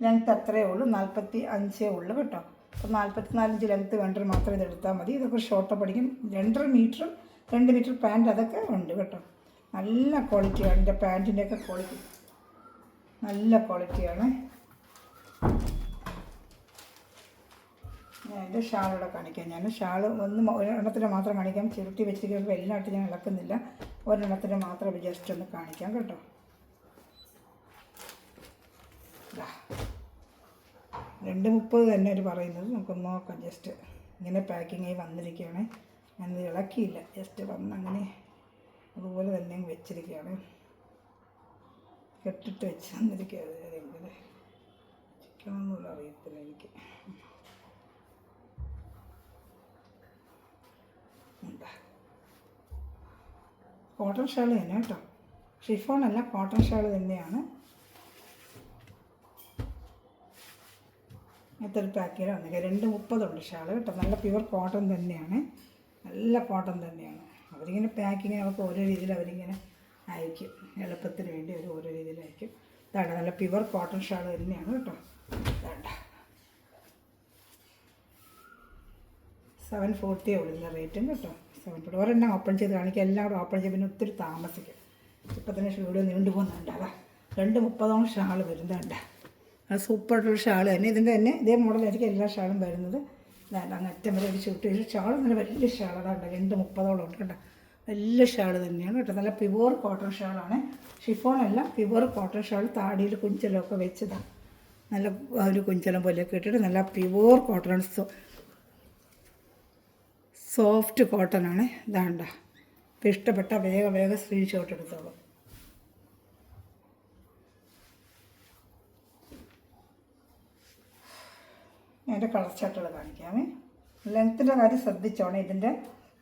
ലെങ്ത്ത് അത്രയേ ഉള്ളൂ, 45 ഉള്ളൂ കേട്ടോ. അപ്പോൾ 44 ഇഞ്ച് ലെങ്ത്ത് വേണ്ടവർ മാത്രം ഇതെടുത്താൽ മതി. ഇതൊക്കെ ഷോർട്ട് പഠിക്കും. 2.5 മീറ്ററും 2 മീറ്റർ പാൻറ്റ് അതൊക്കെ ഉണ്ട് കേട്ടോ. നല്ല ക്വാളിറ്റിയാണ്. എൻ്റെ പാൻറ്റിൻ്റെയൊക്കെ ക്വാളിറ്റി നല്ല ക്വാളിറ്റിയാണ്. ഞാൻ എൻ്റെ ഷാളിവിടെ കാണിക്കാം. ഞാൻ ഷാൾ ഒരെണ്ണത്തിന് മാത്രം കാണിക്കാം. ചുരുട്ടി വെച്ചിരിക്കുമ്പോൾ എല്ലായിട്ടും ഞാൻ ഇളക്കുന്നില്ല. ഒരെണ്ണത്തിന് മാത്രം ജസ്റ്റ് ഒന്ന് കാണിക്കാം കേട്ടോ. 2.30 തന്നെ അവർ പറയുന്നത്. നമുക്കൊന്ന് നോക്കാം. ജസ്റ്റ് ഇങ്ങനെ പാക്കിങ്ങായി വന്നിരിക്കുകയാണ്. ഞാനത് ഇളക്കിയില്ല, ജസ്റ്റ് വന്നങ്ങനെ അതുപോലെ തന്നെ വെച്ചിരിക്കുകയാണ്. കെട്ടിട്ട് വെച്ച് വന്നിരിക്കുകയാണ്. കാണിക്കണമെന്നില്ല, അറിയത്തില്ല എനിക്ക്. കോട്ടൺ ഷാൾ തന്നെ കേട്ടോ, ഷിഫോൺ അല്ല, കോട്ടൺ ഷാൾ തന്നെയാണ്. എത്ര പാക്ക് ചെയ്താൽ വന്നില്ല. 2.30 ഷാൾ കേട്ടോ, നല്ല പ്യുവർ കോട്ടൺ തന്നെയാണ്, നല്ല കോട്ടൺ തന്നെയാണ്. അവരിങ്ങനെ പാക്കിങ് അവർക്ക് ഓരോ രീതിയിൽ അവരിങ്ങനെ അയക്കും, എളുപ്പത്തിന് വേണ്ടി അവർ ഓരോ രീതിയിൽ അയക്കും. ഇതാണ് നല്ല പ്യുവർ കോട്ടൺ ഷാൾ തന്നെയാണ് കേട്ടോ. വേണ്ട 740 ഉള്ളില്ല റേറ്റും കേട്ടോ. 740 ഒരെണ്ണം ഓപ്പൺ ചെയ്ത് കാണിക്കുക, എല്ലാം കൂടെ ഓപ്പൺ ചെയ്ത് പിന്നെ ഒത്തിരി താമസിക്കും. ഇപ്പം തന്നെ വീഡിയോ നീണ്ടു പോകുന്നുണ്ട്. അതാ 2.30 ഷാൾ വരുന്നുണ്ട്. അത് സൂപ്പറായിട്ടുള്ള ഷാൾ തന്നെ, ഇതിൻ്റെ തന്നെ ഇതേ മോഡലായിരിക്കും എല്ലാ ഷാളും വരുന്നത്. വേണ്ട അങ്ങ് അറ്റം വരെ ഒരു ചുട്ട് ഷാൾ നല്ല വലിയ ഷാൾ, അതാണ്ട് 2.30 ഉണ്ട് കേട്ടോ. വലിയ ഷാൾ തന്നെയാണ് കേട്ടോ, നല്ല പ്യുവർ കോട്ടൺ ഷാളാണ്. ഷിഫോണല്ല, പ്യുവർ കോട്ടൺ ഷാൾ. താടിയിൽ കുഞ്ചലമൊക്കെ വെച്ചതാണ്, നല്ല ഒരു കുഞ്ചലം പോലെയൊക്കെ ഇട്ടിട്ട് നല്ല പ്യുവർ കോട്ടൺ, സോഫ്റ്റ് കോട്ടനാണ്. ഇതാണ്ട. ഇപ്പോൾ ഇഷ്ടപ്പെട്ട വേഗം സ്ക്രീൻഷോട്ട് എടുത്തോളൂ. അതിൻ്റെ കളർ ചാർട്ടുകൾ കാണിക്കാമേ. ലെങ്ത്തിൻ്റെ കാര്യം ശ്രദ്ധിച്ചോണേ. ഇതിൻ്റെ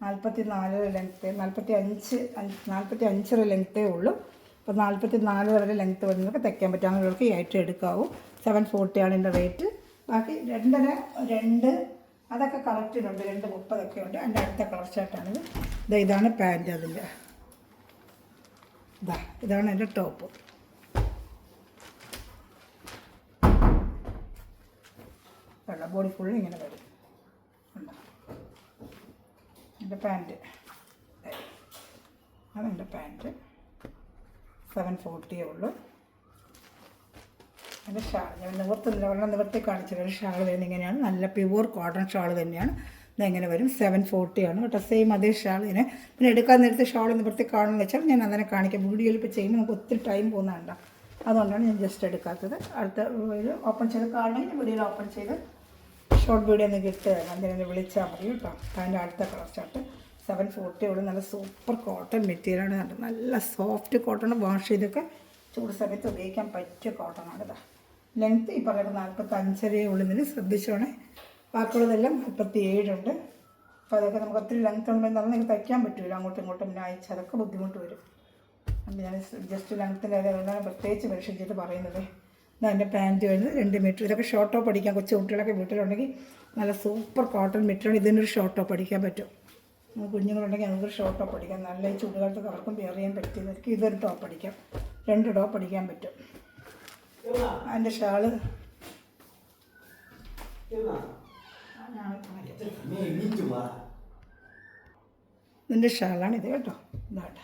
44 ലെങ്ത്ത്, 45 ലെങ്ത്തേ ഉള്ളൂ. അപ്പോൾ 44 വരെ ലെങ്ത്ത് വരുന്നതൊക്കെ തയ്ക്കാൻ പറ്റും. അങ്ങനെയുള്ളവർക്ക് ഈ ഐറ്റം എടുക്കാവൂ. 740 ആണ് ഇതിൻ്റെ റേറ്റ്. ബാക്കി 2.5 അതൊക്കെ കറക്റ്റിനുണ്ട്, 2.30 ഉണ്ട്. അതിൻ്റെ അടുത്ത കളർ ചാർട്ടാണിത്. ഇതാണ് പാൻറ്റ്. അതിൻ്റെ ഇതാണ് എൻ്റെ ടോപ്പ്. വെള്ള ബോഡി ഫുള്ള് ഇങ്ങനെ വരും. എൻ്റെ പാൻറ്റ് അതെൻ്റെ പാൻറ്റ് 740 ഉള്ളൂ. എൻ്റെ ഷാൾ ഞാൻ നിവർത്തി കാണിച്ചത്. ഒരു ഷാൾ വരുന്നത് ഇങ്ങനെയാണ്, നല്ല പ്യുവർ കോട്ടൺ ഷാൾ തന്നെയാണ്. ഇതെങ്ങനെ വരും 740 ആണ് കേട്ടോ. സെയിം അതേ ഷാൾ ഇതിനെ പിന്നെ എടുക്കാൻ നേരത്തെ ഷാൾ നിവർത്തി കാണുമെന്ന് വെച്ചാൽ ഞാൻ അതിനെ കാണിക്കാം. വീഡിയോയിൽ ഇപ്പോൾ ചെയ്യുമ്പോൾ നമുക്ക് ഒത്തിരി ടൈം പോകുന്നുണ്ടോ, അതുകൊണ്ടാണ് ഞാൻ ജസ്റ്റ് എടുക്കാത്തത്. അടുത്ത ഇത് ഓപ്പൺ ചെയ്ത് കാണണമെങ്കിൽ വീഡിയോയിൽ ഓപ്പൺ ചെയ്ത് ഷോർട്ട് വീഡിയോ ഒന്ന് കിട്ടുക, എന്തെങ്കിലും വിളിച്ചാൽ മതി കേട്ടോ. അതിൻ്റെ അടുത്ത കളർ ചാർട്ട് 740 ഉള്ളൂ. നല്ല സൂപ്പർ കോട്ടൺ മെറ്റീരിയലാണ്. നല്ല സോഫ്റ്റ് കോട്ടൺ, വാഷ് ചെയ്തൊക്കെ ചൂട് സമയത്ത് ഉപയോഗിക്കാൻ പറ്റിയ കോട്ടണാണ്. ഇതാ ലെങ്ത്ത് ഈ പറയുന്നത് 45 ഉള്ളതിന് ശ്രദ്ധിച്ചോണേ. ബാക്കിയുള്ളതെല്ലാം 37 ഉണ്ട്. അപ്പോൾ അതൊക്കെ നമുക്ക് ഒത്തിരി ലെങ്ത്ത് ഉണ്ടെങ്കിൽ നമുക്ക് തയ്ക്കാൻ പറ്റില്ല, അങ്ങോട്ടും ഇങ്ങോട്ടും പിന്നെ അയച്ച് അതൊക്കെ ബുദ്ധിമുട്ട് വരും. അപ്പം ഞാൻ ജസ്റ്റ് ലെങ്ത്തിൻ്റെ അതാണ് പ്രത്യേകിച്ച് മെൻഷൻ ചെയ്ത് പറയുന്നത്. അതിൻ്റെ പാൻറ്റ് വരുന്നത് 2 മീറ്റർ. ഇതൊക്കെ ഷോർട്ട് ടോപ്പ് അടിക്കാം. കൊച്ചു കുട്ടികളൊക്കെ വീട്ടിലുണ്ടെങ്കിൽ നല്ല സൂപ്പർ കോട്ടൺ മെറ്റീരിയൽ. ഇതിനൊരു ഷോർട്ട് ടോപ്പ് അടിക്കാൻ പറ്റും. കുഞ്ഞുങ്ങളുണ്ടെങ്കിൽ നമുക്കൊരു ഷോർട്ട് ടോപ്പ് അടിക്കാം. നല്ല ഈ ചൂടുകാലത്ത് അവർക്കും വെയർ ചെയ്യാൻ പറ്റിയതായിരിക്കും. ഇതൊരു ടോപ്പ് അടിക്കാം, 2 ടോപ്പ് അടിക്കാൻ പറ്റും. അതിൻ്റെ ഷാള് ഇതിൻ്റെ ഷാളാണ് ഇത് കേട്ടോ. ഇതാട്ടോ.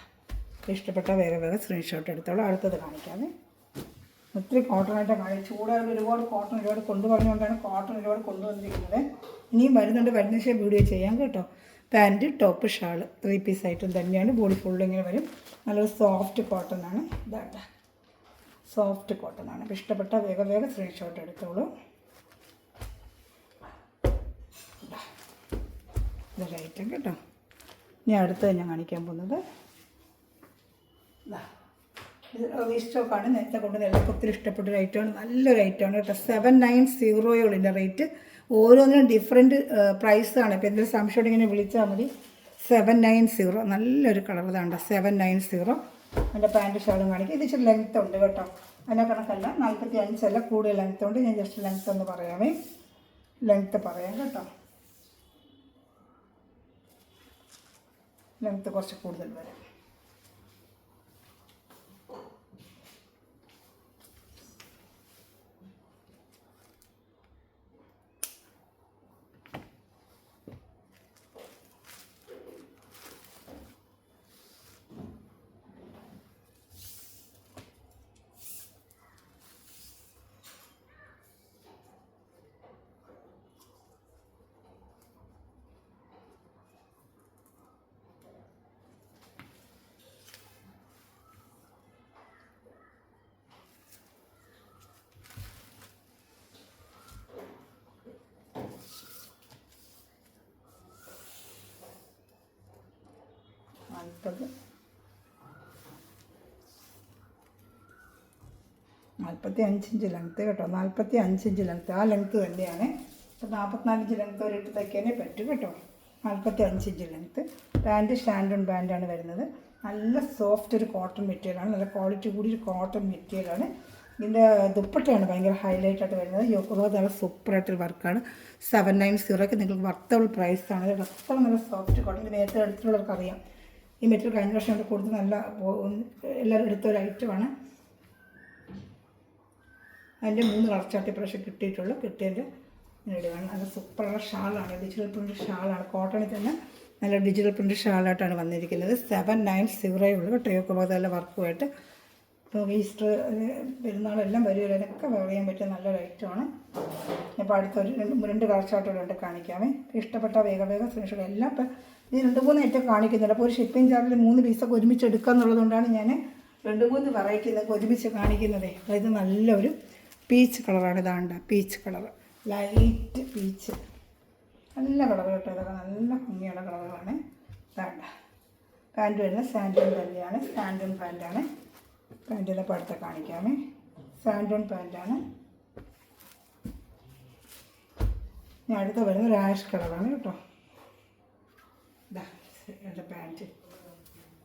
ഇഷ്ടപ്പെട്ട വേഗം സ്ക്രീൻഷോട്ട് എടുത്തോളൂ. അടുത്തത് കാണിക്കാതെ. ഒത്തിരി കോട്ടണായിട്ട് കാണിക്കും. ചൂടായാലും ഒരുപാട് കോട്ടൺ കൊണ്ടുവരുന്നതുകൊണ്ടാണ് കോട്ടൺ ഒരുപാട് കൊണ്ടുവന്നിരിക്കുന്നത്. ഇനിയും വരുന്നുണ്ട്, വരുന്ന ശേഷം വീഡിയോ ചെയ്യാം കേട്ടോ. Pant, top, shawl 3 piece item തന്നെയാണ്. ബോഡി ഫുള്ള് ഇങ്ങനെ വരും. നല്ലൊരു സോഫ്റ്റ് കോട്ടനാണ്. ഇതാട്ടാ, സോഫ്റ്റ് കോട്ടനാണ്. അപ്പോൾ ഇഷ്ടപ്പെട്ട വേഗം സ്ക്രീൻഷോട്ട് എടുത്തോളൂ. ഇതൊരു ഐറ്റം കേട്ടോ. ഇനി അടുത്തത് ഞാൻ കാണിക്കാൻ പോകുന്നത് ഈ സ്റ്റോക്കാണ്. നേരത്തെ കൊണ്ട് എല്ലാവർക്കും ഒത്തിരി ഇഷ്ടപ്പെട്ടൊരു ഐറ്റമാണ്. നല്ലൊരു ഐറ്റമാണ് കേട്ടോ. 790 ഇതിൻ്റെ റേറ്റ്. ഓരോന്നിനും ഡിഫറെൻറ്റ് പ്രൈസാണ്. ഇപ്പോൾ എന്തെങ്കിലും സംശയം ഇങ്ങനെ വിളിച്ചാൽ മതി. 790 നല്ലൊരു കളർ ഇതാണ്ട് 790. എൻ്റെ പാൻറ്റ് ഷാളും കാണിക്കും. ഇത് ഇച്ചിരി ലെങ്ത്ത് ഉണ്ട് കേട്ടോ. അതിനെ കണക്കല്ല, 45 അല്ല, കൂടുതൽ ലെങ്ത്ത് ഉണ്ട്. ഞാൻ ജസ്റ്റ് ലെങ്ത്ത് ഒന്ന് പറയാമേ. ലെങ്ത്ത് പറയാം കേട്ടോ. ലെങ്ത്ത് കുറച്ച് കൂടുതൽ വരും. 45 ഇഞ്ച് ലെങ്ത്ത് കേട്ടോ, 45 ഇഞ്ച് ലെങ്ത്ത്, ആ ലെങ്ത്ത് തന്നെയാണ്. ഇപ്പോൾ 44 ഇഞ്ച് ലെങ്ത്ത് വരെ ഇട്ട് തയ്ക്കാനേ പറ്റും കേട്ടോ. 45 ഇഞ്ച് ലെങ്ത്ത്. പാൻറ്റ് സ്റ്റാൻഡേർഡ് പാൻറ്റാണ് വരുന്നത്. നല്ല സോഫ്റ്റ് ഒരു കോട്ടൺ മെറ്റീരിയലാണ്, നല്ല ക്വാളിറ്റി കൂടി ഒരു കോട്ടൺ മെറ്റീരിയലാണ്. ഇതിൻ്റെ ദുപ്പട്ടയാണ് ഭയങ്കര ഹൈലൈറ്റ് ആയിട്ട് വരുന്നത്. യോക്കോ നല്ല സൂപ്പറായിട്ടൊരു വർക്കാണ്. 790 നിങ്ങൾക്ക് വർത്തബിൾ പ്രൈസാണ്. ഇത് അത്ര നല്ല സോഫ്റ്റ് കോട്ടൺ. നേരത്തെ എടുത്തിട്ടുള്ളവർക്ക് അറിയാം ഈ മെറ്റീരിയൽ കഴിഞ്ഞ വർഷം കൊണ്ട് കൊടുത്ത് നല്ല എല്ലാവരും എടുത്തൊരു ഐറ്റമാണ്. അതിൻ്റെ 3 കളർ ചാർട്ട് പ്രാവശ്യം കിട്ടിയിട്ടുള്ളൂ. കിട്ടിയതിൻ്റെ ഇടുകയാണ്. നല്ല സൂപ്പറുള്ള ഷാളാണ്, ഡിജിറ്റൽ പ്രിൻ്റ് ഷാളാണ്. കോട്ടണിൽ തന്നെ നല്ല ഡിജിറ്റൽ പ്രിൻ്റ് ഷാളായിട്ടാണ് വന്നിരിക്കുന്നത്. 790 ഉള്ളൂ കേട്ടോ. യോക്കോ നല്ല വർക്കുമായിട്ട്. ഇപ്പോൾ ഈസ്റ്റർ പെരുന്നാളെല്ലാം വരുമല്ലോ, അതിനൊക്കെ വെയർ ചെയ്യാൻ പറ്റിയ നല്ലൊരു ഐറ്റമാണ്. അപ്പോൾ അടുത്തൊരു 2 കളർ ചാർട്ടുകളുണ്ട് കാണിക്കാമേ. ഇഷ്ടപ്പെട്ട വേഗം സ്ക്രീൻഷോട്ട് എല്ലാം. ഇപ്പം ഇത് 2-3 ഐറ്റം കാണിക്കുന്നില്ല. അപ്പോൾ ഒരു ഷിപ്പിംഗ് ചാർജിൽ 3 പീസൊക്കെ ഒരുമിച്ച് എടുക്കുക എന്നുള്ളതുകൊണ്ടാണ് ഞാൻ 2-3 വെറൈറ്റി ഇതൊക്കെ ഒരുമിച്ച് കാണിക്കുന്നത്. അതായത് നല്ലൊരു പീച്ച് കളറാണ്. ഇതാണ്ട പീച്ച് കളർ, ലൈറ്റ് പീച്ച്, നല്ല കളർ കേട്ടോ. ഇതൊക്കെ നല്ല ഭംഗിയുള്ള കളറുകളാണ്. ഇതാണ്ട പാൻറ്റ് വരുന്നത് സാൻഡോൺ തന്നെയാണ്, സാൻഡോൺ പാൻറ്റാണ്. പാൻറ്റിൻ്റെ പടുത്ത കാണിക്കാമേ. സാൻഡോൺ പാൻറ്റാണ്. ഞാൻ അടുത്ത വരുന്നത് ആഷ് കളറാണ് കേട്ടോ. ഇതാ എൻ്റെ പാൻറ്റ്.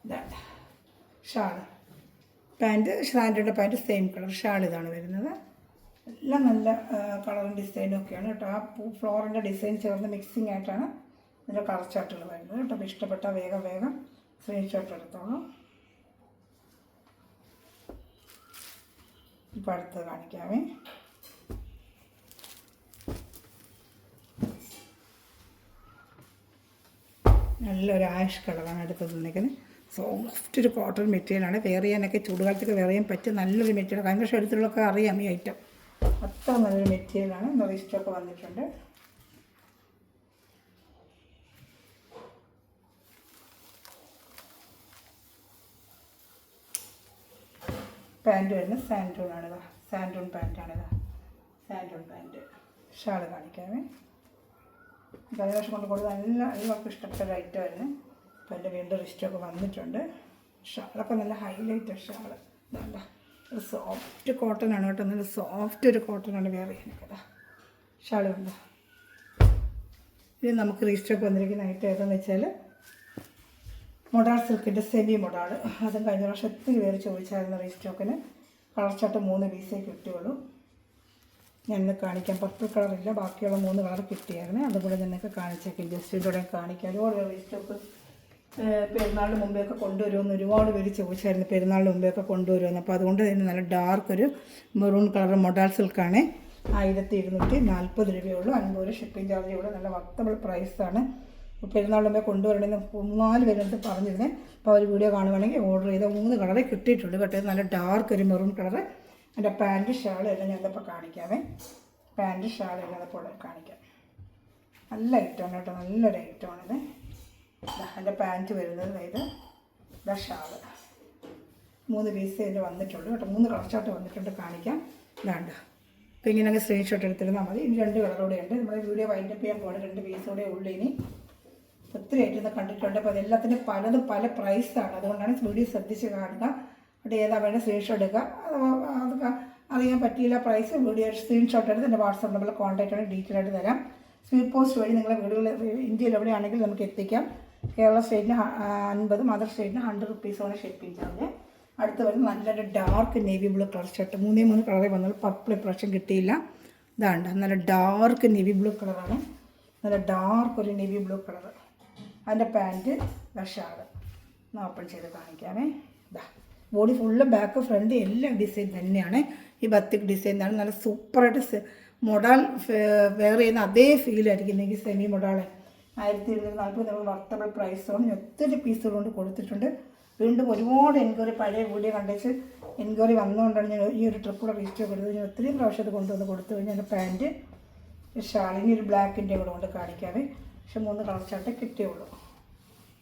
ഇതാണ്ട ഷാള്, പാൻറ്റ് സാൻഡോണിൻ്റെ പാൻറ്റ് സെയിം കളർ, ഷാൾ ഇതാണ് വരുന്നത്. എല്ലാം നല്ല കളറും ഡിസൈനും ഒക്കെയാണ് കേട്ടോ. ആ ഫ്ലോറിൻ്റെ ഡിസൈൻ ചേർന്ന് മിക്സിങ് ആയിട്ടാണ് ഇതിൻ്റെ കളർ ചാർട്ടുകൾ വരുന്നത് കേട്ടോ. അപ്പോൾ ഇഷ്ടപ്പെട്ട വേഗം സ്ക്രീൻഷോട്ട് എടുത്തോളൂ. ഇപ്പോൾ അടുത്ത് കാണിക്കാമേ. നല്ലൊരു ആഷ് കളറാണ് അടുത്തത് നിൽക്കുന്നത്. സോഫ്റ്റ് ഒരു കോട്ടൺ മെറ്റീരിയലാണ്. വെയർ ചെയ്യാനൊക്കെ ചൂടുകാലത്തൊക്കെ വെയർ ചെയ്യാൻ പറ്റിയ നല്ലൊരു മെറ്റീരിയൽ. കഴിഞ്ഞ വർഷം എടുത്തുള്ളതൊക്കെ അറിയാം ഈ ഐറ്റം. അത്ര നല്ലൊരു മെറ്റീരിയലാണ്. റിസ്റ്റൊക്കെ വന്നിട്ടുണ്ട്. പാൻറ്റ് വരുന്നത് സാൻഡൂണാണിതാ, സാൻഡൂൺ പാൻറ്റാണിതാ, സാൻഡൂൺ പാൻറ്റ്. ഷാള് കാണിക്കാമേ. കഴിഞ്ഞ വർഷം കൊണ്ട് കൊടുത്ത് എല്ലാവർക്കും ഇഷ്ടപ്പെട്ട ഒരു ഐറ്റമായിരുന്നു. അപ്പോൾ എൻ്റെ വീണ്ടും റിസ്റ്റൊക്കെ വന്നിട്ടുണ്ട്. ഷാളൊക്കെ നല്ല ഹൈലൈറ്റ് ഷാള്. ഇതാണ്ട ഒരു സോഫ്റ്റ് കോട്ടൺ ആണ് കേട്ടോ. നല്ല സോഫ്റ്റ് ഒരു കോട്ടൺ ആണ് വെയർ ചെയ്യാനൊക്കെ. ഷാള് ഉണ്ട്. ഇനി നമുക്ക് റിസ്റ്റൊക്കെ വന്നിരിക്കുന്ന ഐറ്റം ഏതാണെന്ന് വെച്ചാൽ മൊഡാൾ സിൽക്കിൻ്റെ സെമി മൊഡാൾ. അതും കഴിഞ്ഞ വർഷം ഒത്തിരി പേര് ചോദിച്ചായിരുന്നു റീസ്റ്റോക്കിന്. കളർ ചാർട്ട് 3 പീസേ കിട്ടിയുള്ളൂ. ഞാൻ ഇന്ന് കാണിക്കാം. പർപ്പിൾ കളറില്ല, ബാക്കിയുള്ള 3 കളർ കിട്ടിയായിരുന്നു. അതുകൂടെ ഞാനൊക്കെ കാണിച്ചേക്കാം. ജസ്റ്റ് ഇതോടെ കാണിക്കാം. ഒരുപാട് റീസ്റ്റോക്ക് പെരുന്നാളിന് മുമ്പേയൊക്കെ കൊണ്ടുവരുമെന്ന് ഒരുപാട് പേര് ചോദിച്ചായിരുന്നു. പെരുന്നാളിന് മുമ്പേയൊക്കെ കൊണ്ടുവരുമെന്ന്. അപ്പോൾ അതുകൊണ്ട് തന്നെ നല്ല ഡാർക്ക് ഒരു മെറൂൺ കളർ മൊഡാൾ സിൽക്കാണ്. 1240 രൂപയുള്ളൂ. 50 ഷിപ്പിംഗ് ചാർജുള്ളൂ. നല്ല വർത്തബിൾ പ്രൈസാണ്. ഇപ്പോൾ പെരുന്നാളിന് മുമ്പേ കൊണ്ടുവരണമെന്ന് 3-4 പേരെടുത്ത് പറഞ്ഞിരുന്നേ. അപ്പോൾ അവർ വീഡിയോ കാണുവാണെങ്കിൽ ഓർഡർ ചെയ്ത 3 കളറേ കിട്ടിയിട്ടുള്ളൂ കേട്ടോ. നല്ല ഡാർക്ക് ഒരു മെറൂൺ കളറ്. എൻ്റെ പാൻറ്റ് ഷാളും എല്ലാം ഞാനിപ്പോൾ കാണിക്കാമേ. പാൻറ്റ് ഷാളും എല്ലാം ഇപ്പോൾ കാണിക്കാം. നല്ല ഐറ്റമാണ് കേട്ടോ, നല്ലൊരു ഐറ്റമാണിത്. എൻ്റെ പാൻറ്റ് വരുന്നത് ഇതാ ഷാള്. 3 പീസ് ഇതിൻ്റെ വന്നിട്ടുള്ളൂ കേട്ടോ. 3 കളർ ചാർട്ട് വന്നിട്ടുണ്ട്. കാണിക്കാം. ഇതാണ്ട്. അപ്പോൾ ഇങ്ങനെയൊക്കെ സ്ക്രീൻഷോട്ട് എടുത്തിരുന്നാൽ മതി. ഇനി 2 കളറൂടെ ഉണ്ട്. നമ്മുടെ വീഡിയോ വൈൻഡപ്പ് ചെയ്യാൻ പോകണം. 2 പീസോടെ ഉള്ളു. ഇനി ഒത്തിരി ഐറ്റം കണ്ടിട്ടുണ്ട്. അപ്പോൾ അതെല്ലാത്തിൻ്റെ പലതും പല പ്രൈസാണ്. അതുകൊണ്ടാണ് വീഡിയോ ശ്രദ്ധിച്ച് കാണുക. അവിടെ ഏതാ വേണ്ട സ്ക്രീൻഷോട്ട് എടുക്കുക. അതൊക്കെ അറിയാൻ പറ്റിയില്ല പ്രൈസ്, വീഡിയോ സ്ക്രീൻഷോട്ട് എടുത്ത് എൻ്റെ വാട്സാപ്പ് നമ്പറിൽ കോൺടാക്റ്റ് ആണ് ഡീറ്റെയിൽ ആയിട്ട് തരാം. സ്പീഡ് പോസ്റ്റ് വഴി നിങ്ങളെ വീടുകൾ ഇന്ത്യയിൽ എവിടെയാണെങ്കിലും നമുക്ക് എത്തിക്കാം. കേരള സ്റ്റേറ്റിന് 50, അതർ സ്റ്റേറ്റിന് 100 റുപ്പീസാണ് ഷിപ്പിംഗ് ചാർജ്. അടുത്ത് വരുന്നത് നല്ലൊരു dark navy blue colour shirt. 3 കളറിൽ വന്നാൽ പർപ്പിൾ ഇപ്രാവശ്യം കിട്ടിയില്ല. ഇതാണ്ട് നല്ല ഡാർക്ക് നേവി ബ്ലൂ കളറാണ്. നല്ല ഡാർക്ക് ഒരു നേവി ബ്ലൂ കളർ. അതിൻ്റെ പാൻറ്റ് ഷാള് ഓപ്പൺ ചെയ്ത് കാണിക്കാമേ. ഇതാ ബോഡി ഫുള്ള് ബാക്ക് ഫ്രണ്ട് എല്ലാം ഡിസൈൻ തന്നെയാണ്. ഈ ബത്തിക് ഡിസൈൻ ആണ്. നല്ല സൂപ്പറായിട്ട് മൊഡാൾ വെയർ ചെയ്യുന്ന അതേ ഫീലായിരിക്കും. എനിക്ക് സെമി മൊഡാൾ 1240 നമ്മൾ വർത്തബിൾ പ്രൈസോണ്. ഒത്തിരി പീസുകൾ കൊണ്ട് കൊടുത്തിട്ടുണ്ട്. വീണ്ടും ഒരുപാട് എൻക്വയറി പഴയ വീഡിയോ കണ്ടിച്ച് എൻക്വയറി വന്നുകൊണ്ടാണ് ഞാൻ ഈ ഒരു ട്രിപ്പ് കൂടെ രജിസ്റ്റർ കൊടുത്തത്. ഞാൻ ഒത്തിരിയും പ്രാവശ്യം കൊണ്ടുവന്ന് കൊടുത്തു കഴിഞ്ഞാൽ പാൻറ്റ് ഷാളിന് ഒരു ബ്ലാക്കിൻ്റെ കൂടെ കൊണ്ട് കാണിക്കാതെ. പക്ഷെ 3 കളർ ചാർട്ടേ കിട്ടിയുള്ളൂ.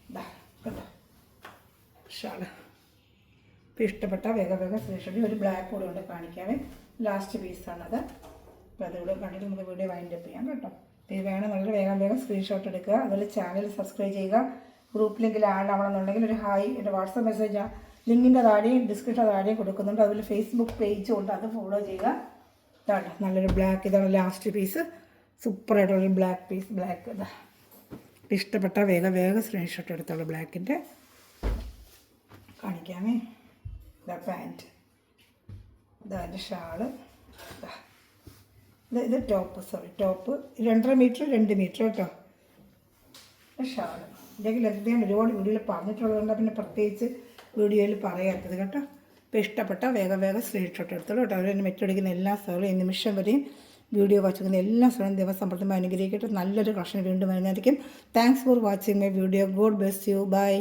ഇതാ കേട്ടോ ഷാള്. ഇപ്പോൾ ഇഷ്ടപ്പെട്ട വേഗം സ്ക്രീൻഷോട്ട് ഒരു ബ്ലാക്ക് കൂടെ കൊണ്ട് കാണിക്കാവേ. ലാസ്റ്റ് പീസാണത്. അപ്പോൾ അതുകൂടെ കണ്ടിട്ട് നമുക്ക് വീഡിയോ വൈൻഡപ്പ് ചെയ്യാം കേട്ടോ. അപ്പോൾ ഇത് വേണമെന്നുള്ള വേഗം സ്ക്രീൻഷോട്ട് എടുക്കുക. അതുപോലെ ചാനൽ സബ്സ്ക്രൈബ് ചെയ്യുക. ഗ്രൂപ്പിലെങ്കിൽ ആഡ് ആവണമെന്നുണ്ടെങ്കിൽ ഒരു ഹായ് എൻ്റെ വാട്സപ്പ് മെസ്സേജ് ലിങ്കിൻ്റെ താഴെയും ഡിസ്ക്രിപ്ഷൻ താഴെയും കൊടുക്കുന്നുണ്ട്. അതുപോലെ ഫേസ്ബുക്ക് പേജും ഉണ്ട്, അത് ഫോളോ ചെയ്യുക. ഇതാണ് നല്ലൊരു ബ്ലാക്ക്, ഇതാണ് ലാസ്റ്റ് പീസ്. സൂപ്പറായിട്ടുള്ളൊരു ബ്ലാക്ക് പീസ്. ബ്ലാക്ക് ഇതാ ഇഷ്ടപ്പെട്ട വേഗം സ്ക്രീൻഷോട്ട് എടുത്തോളൂ. ബ്ലാക്കിൻ്റെ കാണിക്കാമേ. ഇതാ പാൻറ്റ്, ഇതാ എൻ്റെ ഷാള്, ഇത് ടോപ്പ് 2.5 മീറ്റർ 2 മീറ്റർ കേട്ടോ. ഷാള് ഇല്ലെങ്കിൽ ഞാൻ ഒരുപാട് വീഡിയോയിൽ പറഞ്ഞിട്ടുള്ളതുകൊണ്ട് പിന്നെ പ്രത്യേകിച്ച് വീഡിയോയിൽ പറയാത്തത് കേട്ടോ. ഇപ്പോൾ ഇഷ്ടപ്പെട്ട വേഗം സ്ക്രീൻഷോട്ട് എടുത്തോളൂ കേട്ടോ. അവർ തന്നെ മെറ്റടിക്കുന്ന എല്ലാ സ്ഥലവും ഈ നിമിഷം വരെയും വീഡിയോ വാച്ചിക്കുന്ന എല്ലാ സ്ഥലവും ദിവസം അനുഗ്രഹിക്കട്ടെ. നല്ലൊരു കളക്ഷൻ വീണ്ടും വരുന്നതായിരിക്കും. Thanks for watching my video. God bless you. By.